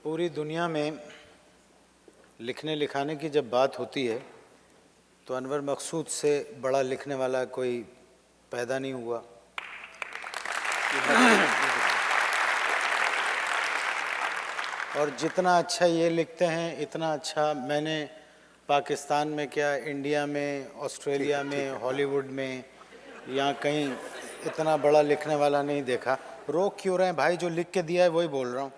पूरी दुनिया में लिखने लिखाने की जब बात होती है तो अनवर मकसूद से बड़ा लिखने वाला कोई पैदा नहीं हुआ। और जितना अच्छा ये लिखते हैं इतना अच्छा मैंने पाकिस्तान में क्या, इंडिया में, ऑस्ट्रेलिया में, हॉलीवुड में, यहाँ कहीं इतना बड़ा लिखने वाला नहीं देखा। रोक क्यों रहे हैं भाई? जो लिख के दिया है वही बोल रहा हूँ।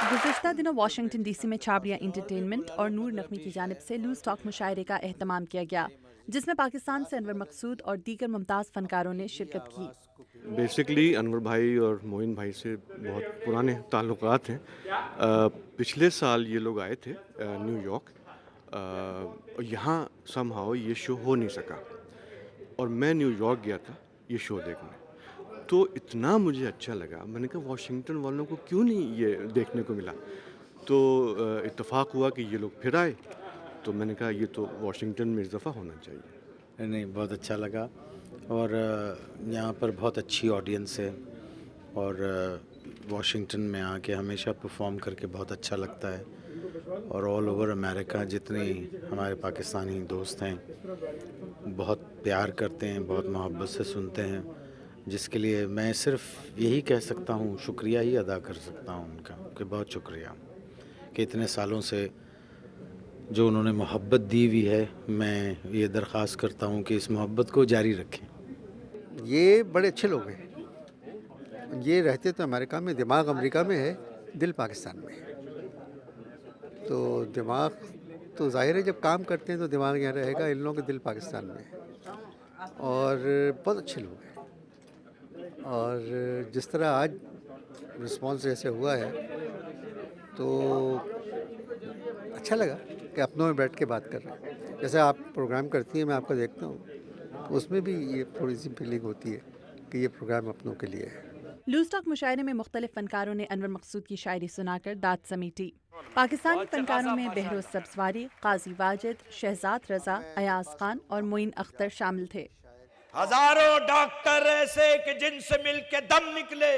गुज़िश्ता दिनों वाशिंगटन डीसी में छाबड़िया एंटरटेनमेंट और नूर नकवी की जानिब से लूज टॉक मुशायरे का एहतमाम किया गया, जिसमें पाकिस्तान से अनवर मकसूद और दीगर मुमताज़ फनकारों ने शिरकत की। बेसिकली अनवर भाई और मोइन भाई से बहुत पुराने ताल्लुकात हैं। पिछले साल ये लोग आए थे न्यूयॉर्क, और यहाँ समहाउ ये शो हो नहीं सका और मैं न्यूयॉर्क गया था ये शो देखने। तो इतना मुझे अच्छा लगा, मैंने कहा वाशिंगटन वालों को क्यों नहीं ये देखने को मिला। तो इत्तेफाक हुआ कि ये लोग फिर आए, तो मैंने कहा ये तो वाशिंगटन में इस दफ़ा होना चाहिए। नहीं, बहुत अच्छा लगा। और यहाँ पर बहुत अच्छी ऑडियंस है और वाशिंगटन में आके हमेशा परफॉर्म करके बहुत अच्छा लगता है। और ऑल ओवर अमेरिका जितने हमारे पाकिस्तानी दोस्त हैं बहुत प्यार करते हैं, बहुत मोहब्बत से सुनते हैं, जिसके लिए मैं सिर्फ यही कह सकता हूँ, शुक्रिया ही अदा कर सकता हूँ उनका कि बहुत शुक्रिया कि इतने सालों से जो उन्होंने मोहब्बत दी हुई है। मैं ये दरख्वास्त करता हूँ कि इस मोहब्बत को जारी रखें। ये बड़े अच्छे लोग हैं। ये रहते तो अमेरिका में, दिमाग अमेरिका में है, दिल पाकिस्तान में है। तो दिमाग तो जाहिर है जब काम करते हैं तो दिमाग यहाँ रहेगा, इन लोगों के दिल पाकिस्तान में है। और बहुत अच्छे लोग हैं। और जिस तरह आज रिस्पॉन्स जैसे हुआ है तो अच्छा लगा कि अपनों में बैठ के बात कर रहे हैं। जैसे आप प्रोग्राम करती हैं, मैं आपको देखता हूँ, तो उसमें भी ये थोड़ी सी फीलिंग होती है कि ये प्रोग्राम अपनों के लिए है। लूज टॉक मुशायरे में मुख्तलिफ फनकारों ने अनवर मकसूद की शायरी सुनाकर दाद समेटी। पाकिस्तानी फनकारों में बहरोज सब्जवारी, काजी वाजिद, शहजाद रजा, अयाज खान और मोइन अख्तर शामिल थे। हजारों डॉक्टर ऐसे कि जिनसे मिलके दम निकले,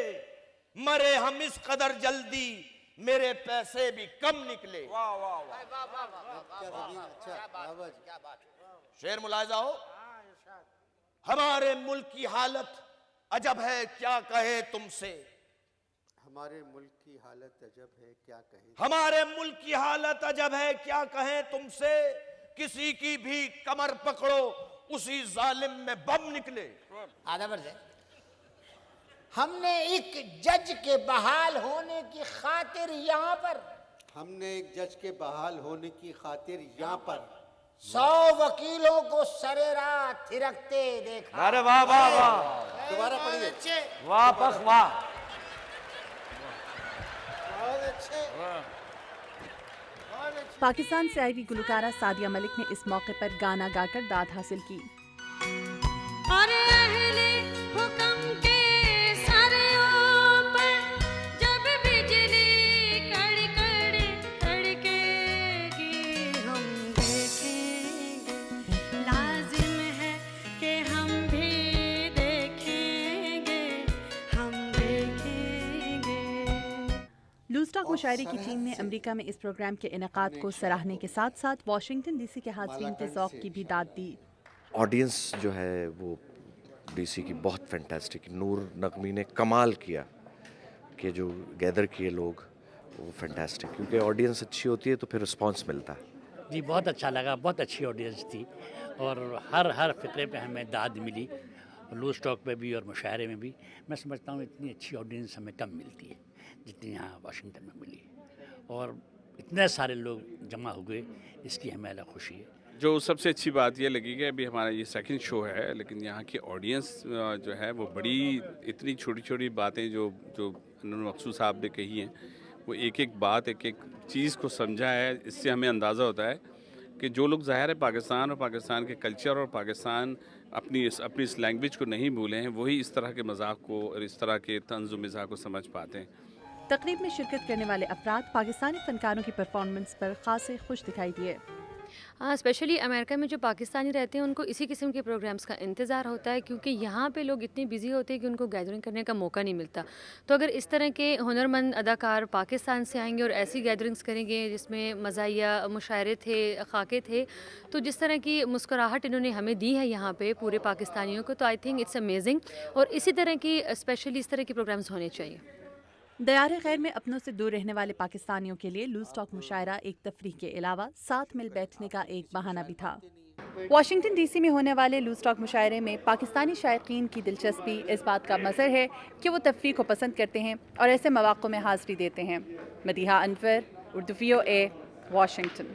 मरे हम इस कदर जल्दी, मेरे पैसे भी कम निकले। वाह वाह शेर मुलाहिजा हो। हमारे मुल्क की हालत अजब है क्या कहे तुमसे, हमारे मुल्क की हालत अजब है क्या कहें, हमारे मुल्क की हालत अजब है क्या कहें तुमसे, किसी की भी कमर पकड़ो उसी जालिम में बम निकले। हमने एक जज के बहाल होने की खातिर यहाँ पर, हमने एक जज के बहाल होने की खातिर यहाँ पर 100 वकीलों को सरेराह थिरकते देखा। अरे वाह वाह वाह, दोबारा पढ़िए। वाह पख वाह। पाकिस्तान से आई हुई गुलकारा सादिया मलिक ने इस मौके पर गाना गाकर दाद हासिल की। और अहले हुक्म के सरों पर जब बिजली कड़कड़ कड़केगी, हम देखेंगे, लाजिम है कि हम भी देखेंगे, हम देखेंगे। लूज टॉक मुशायरे की टीम ने अमेरिका में इस प्रोग्राम के इनेकाद को सराहने के साथ साथ वाशिंगटन डीसी के हाज़रीन के ज़ौक़ की भी दाद दी। ऑडियंस जो है वो डीसी की बहुत फैंटास्टिक, नूर नगमी ने कमाल किया कि जो गैदर किए लोग वो फैंटास्टिक, क्योंकि ऑडियंस अच्छी होती है तो फिर रिस्पांस मिलता है। जी बहुत अच्छा लगा, बहुत अच्छी ऑडियंस थी और हर फिक्रे पे हमें दाद मिली, लूज टॉक पे भी और मुशायरे में भी। मैं समझता हूँ इतनी अच्छी ऑडियंस हमें कम मिलती है जितनी यहाँ वाशिंगटन में मिली, और इतने सारे लोग जमा हुए, इसकी हमें अलग खुशी है। जो सबसे अच्छी बात ये लगी कि अभी हमारा ये सेकंड शो है, लेकिन यहाँ की ऑडियंस जो है वो बड़ी, इतनी छोटी छोटी बातें जो अनवर मकसूद साहब ने कही हैं, वो एक एक बात, एक एक चीज़ को समझा है। इससे हमें अंदाज़ा होता है कि जो लोग ज़ाहिर है पाकिस्तान और पाकिस्तान के कल्चर और पाकिस्तान अपनी इस लैंग्वेज को नहीं भूले हैं, वही इस तरह के मजाक को और इस तरह के तंज़ व मिज़ाह को समझ पाते हैं। तकरीब में शिरकत करने वाले अफराद पाकिस्तानी फनकारों की परफॉर्मेंस पर खासे खुश दिखाई दिए। हाँ, स्पेशली अमेरिका में जो पाकिस्तानी रहते हैं उनको इसी किस्म के प्रोग्राम्स का इंतज़ार होता है, क्योंकि यहाँ पे लोग इतने बिजी होते हैं कि उनको गैदरिंग करने का मौका नहीं मिलता। तो अगर इस तरह के हुनरमंद अदाकार पाकिस्तान से आएंगे और ऐसी गैदरिंग्स करेंगे जिसमें मज़ाहिया मुशायरे थे, खाके थे, तो जिस तरह की मुस्कुराहट इन्होंने हमें दी है यहाँ पे पूरे पाकिस्तानियों को, तो आई थिंक इट्स अमेजिंग। और इसी तरह की स्पेशली इस तरह के प्रोग्राम्स होने चाहिए। दयार खैर में अपनों से दूर रहने वाले पाकिस्तानियों के लिए लूज टॉक मुशायरा एक तफरीह के अलावा साथ मिल बैठने का एक बहाना भी था। वाशिंगटन डीसी में होने वाले लूज टॉक मुशायरे में पाकिस्तानी शायकीन की दिलचस्पी इस बात का मज़हर है कि वो तफरीह को पसंद करते हैं और ऐसे मौक़ों में हाज़िरी देते हैं। Madiha Anwar, Urdu VOA, Washington.